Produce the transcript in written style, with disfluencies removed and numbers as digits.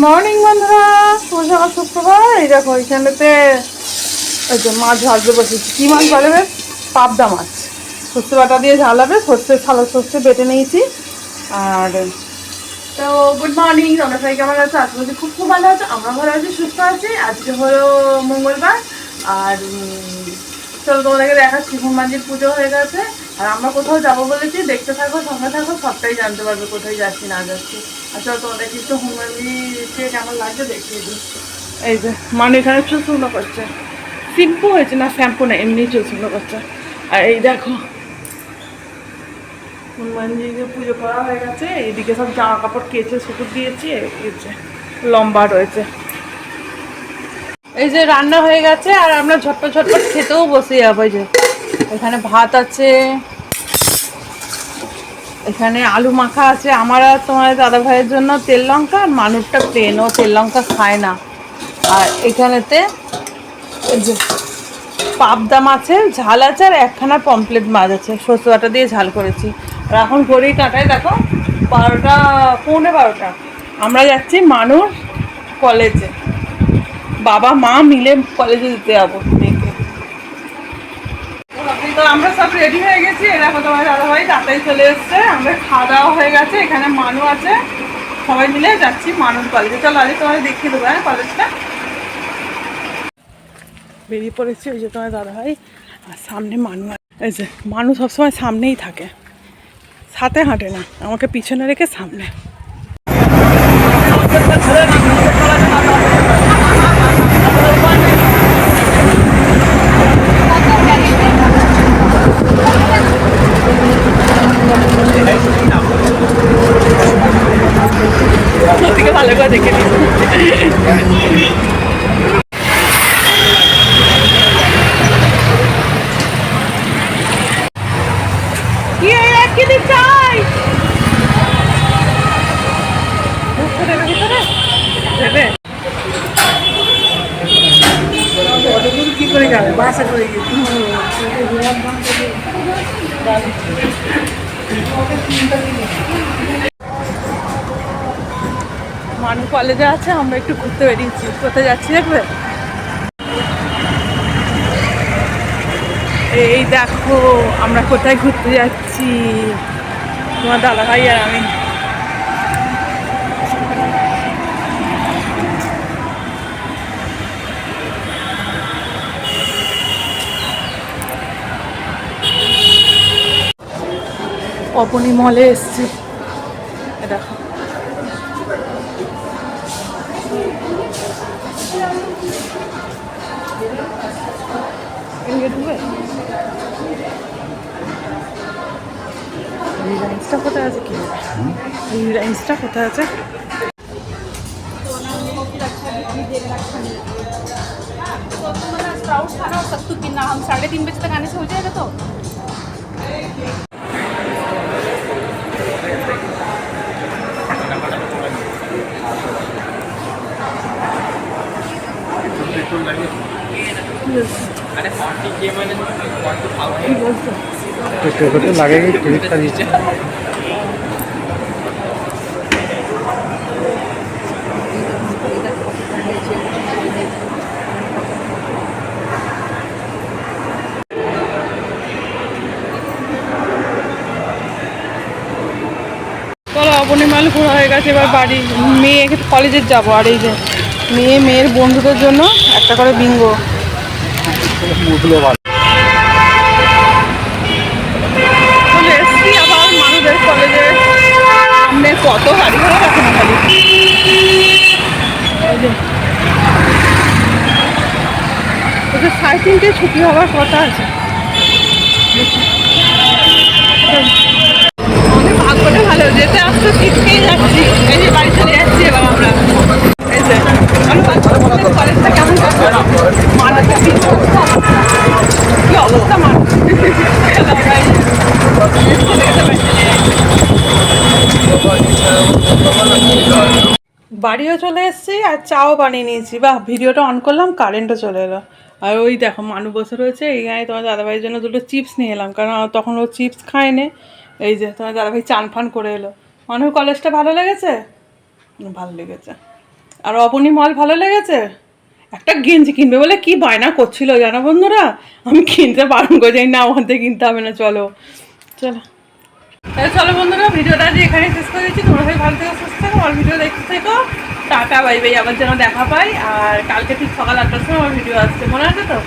Morning বন্ধুরা, সকাল শুক্রবার। এই দেখো এখানেতে ওই যে মাছ ভাজতে বসেছি। কী মাছ বলে বেশ? পাবদা মাছ। সর্ষে বাটা দিয়ে ঝালাবে, সর্ষে বেটে নিয়েছি। আর তো গুড মর্নিং, তোমরা সবাই কেমন আছো? আজকে বলছি খুব খুব ভালো আছো, আমরা ভালো আছি, সুস্থ আছি। আজকে হলো মঙ্গলবার। আর চলো তোমাদেরকে দেখাচ্ছি, হনুমানজির পুজো হয়ে গেছে। আর আমরা কোথাও যাবো বলেছি, দেখতে থাকো, সঙ্গে থাকো, সবটাই জানতে পারবে কোথায় যাচ্ছি না যাচ্ছি। আর চলো তোমাদেরকে একটু হনুমানজিকে কেমন লাগছে দেখিয়ে দিই। এই যে মানে এখানে চুল শুকনো করছে, শ্যাম্পু হয়েছে না, শ্যাম্পু না, এমনি চুল শুকনো করছে। আর এই দেখো হনুমানজিকে পুজো করা হয়ে গেছে। এইদিকে সব জামা কাপড় কেচে শুকুর দিয়েছি, এই যে লম্বা রয়েছে। এই যে রান্না হয়ে গেছে আর আমরা ঝটপট ঝটপট খেতেও বসে যাবো। এই যে এখানে ভাত আছে, এখানে আলু মাখা আছে আমার আর তোমার দাদা ভাইয়ের জন্য, তেল লঙ্কা। আর মানুষটা প্লেন, ও তেল লঙ্কা খায় না। আর এখানেতে এই যে পাবদা মাছের ঝাল আছে, আর একখানা পমপ্লেট মাছ আছে, সর্ষে বাটা দিয়ে ঝাল করেছি। আর এখন ঘড়ি কাটায় দেখো 12টা, পৌনে 12টা। আমরা যাচ্ছি মানুষ কলেজে, বাবা মা মিলে কলেজে দিতে যাবো মেয়েকে। তো আমরা সব রেডি হয়ে গেছি। এরকম তোমার দাদাভাই তাড়াতাড়ি চলে এসছে। আমরা খাওয়া দাওয়া হয়ে গেছে, এখানে মানু আছে, সবাই মিলে যাচ্ছি মানুষ কলেজে। চলো আজকে তোমাদের দেখিয়ে দেবো হ্যাঁ কলেজটা। বেরিয়ে পড়েছি, ওই যে তোমার দাদাভাই আর সামনে মানু। এই যে মানু সবসময় সামনেই থাকে, সাথে হাঁটে না, আমাকে পিছনে রেখে সামনে। সত্যিকে ভালো করে দেখে নিই। কি করে যাবে? বাসে করে গেছি। মানুষ কলেজে আছে, আমরা একটু ঘুরতে বেরিয়েছি। কোথায় যাচ্ছি দেখবে? এই দেখো আমরা কোথায় ঘুরতে যাচ্ছি, তোমার দাদা ভাই আর আমি। অপনি মলে এসছি, দেখো রিলায়েন্সটা কোথায় আছে, কি রিলায়েন্সটা কোথায় আছে? स्प्राउट्स खाना और सत्तू पीना। हम 3:30 बजे तक आने से हो जाएगा। तो लगेगा क्रेडिट कार्ड नीचे। চলো অপনিমাল ঘোরা হয়ে গেছে, এবার বাড়ি। মেয়ে কলেজে যাবো। আর এই যে মেয়ের বন্ধুদের জন্য একটা করে বিঙ্গো। চলে এসছি আবার মানুষের কলেজে সামনে। কত গাড়ি ঘোড়া দেখো না খালি। ওদের 3:30 ছুটি হওয়ার কথা আছে। আমাদের ভাগ্যটা ভালো, যেতে আসতে সিট খেয়ে যাচ্ছি। এই যে বাড়ি চলে যাচ্ছি এবার আমরা। এই যে কলেজটা কেমন কি অবস্থা মানুষ। বাড়িও চলে এসেছি আর চাও বানিয়ে নিয়েছি। বাহ, ভিডিওটা অন করলাম, কারেন্টও চলে এলো। আর ওই দেখো মানু বসে রয়েছে। এইখানে তোমার দাদাভাইয়ের জন্য 2টো চিপস নিয়ে এলাম, কারণ তখন ও চিপস খায়নি। এই যে তোমার দাদাভাই চান ফান করে এলো। মানুর কলেজটা ভালো লেগেছে? ভালো লেগেছে। আর অবনী মাল ভালো লেগেছে, একটা গেঞ্জি কিনবে বলে কি বায়না করছিল জানো বন্ধুরা, আমি কিনতে বারণ করে যাই না, ওখান থেকে কিনতে হবে না, চলো চলো তাহলে চলো বন্ধুরা, ভিডিওটা আজ এখানে শেষ করে দিচ্ছি। তোমরা সবাই ভালো থেকো, সুস্থ থেকো, আমার ভিডিও দেখতে থেকো। টাটা বাই বাই, আবার যেন দেখা পাই। আর কালকে ঠিক সকাল 8টার সময় আমার ভিডিও আসছে, মনে আছে তো?